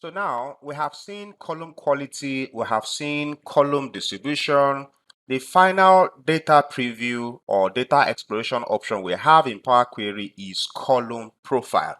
So now we have seen column quality, we have seen column distribution. The final data preview or data exploration option we have in Power Query is column profile.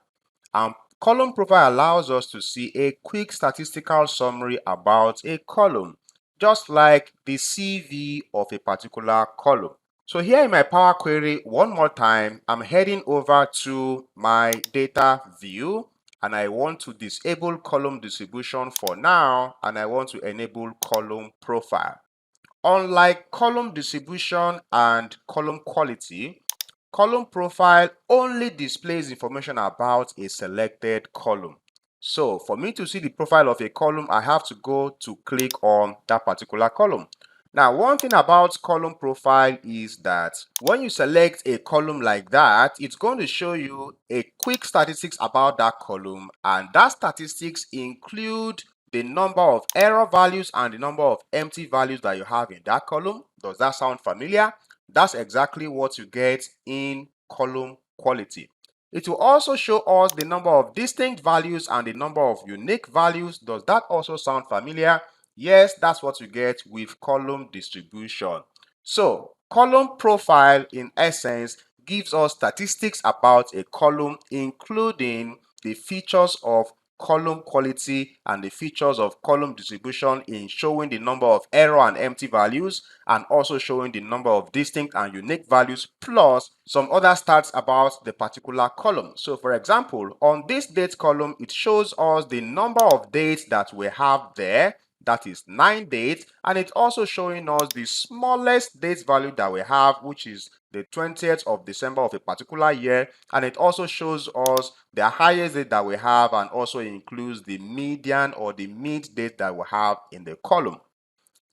Column profile allows us to see a quick statistical summary about a column, just like the CV of a particular column. So here in my Power Query, one more time, I'm heading over to my data view and I want to disable column distribution for now, and I want to enable column profile. Unlike column distribution and column quality, column profile only displays information about a selected column. So for me to see the profile of a column, I have to go to click on that particular column. Now, one thing about column profile is that when you select a column like that, it's going to show you a quick statistics about that column, and that statistics include the number of error values and the number of empty values that you have in that column. Does that sound familiar? That's exactly what you get in column quality. It will also show us the number of distinct values and the number of unique values. Does that also sound familiar? Yes, that's what you get with column distribution. So, column profile in essence gives us statistics about a column, including the features of column quality and the features of column distribution in showing the number of error and empty values, and also showing the number of distinct and unique values, plus some other stats about the particular column. So for example, on this date column, it shows us the number of dates that we have there. That is 9 dates, and it's also showing us the smallest date value that we have, which is the 20th of December of a particular year, and it also shows us the highest date that we have, and also includes the median or the mid date that we have in the column.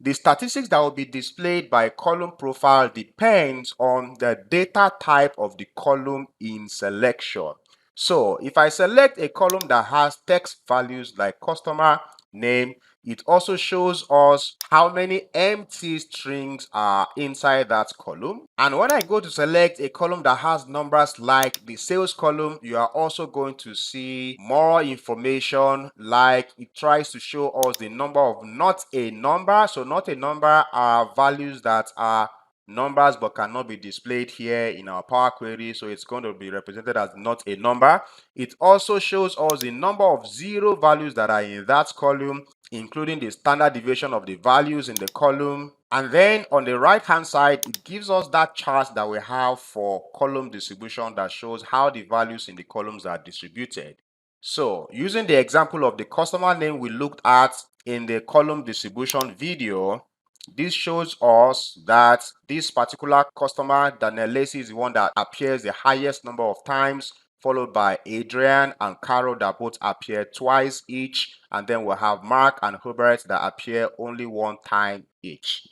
The statistics that will be displayed by column profile depends on the data type of the column in selection. So if I select a column that has text values like customer name, it also shows us how many empty strings are inside that column. And when I go to select a column that has numbers like the sales column, you are also going to see more information, like it tries to show us the number of not a number. So not a number are values that are numbers but cannot be displayed here in our Power Query, so it's going to be represented as not a number. It also shows us the number of zero values that are in that column, including the standard deviation of the values in the column. And then on the right hand side, it gives us that chart that we have for column distribution that shows how the values in the columns are distributed. So using the example of the customer name we looked at in the column distribution video, this shows us that this particular customer, Daniel Lacey, is the one that appears the highest number of times, followed by Adrian and Carol that both appear twice each, and then we'll have Mark and Hubert that appear only one time each.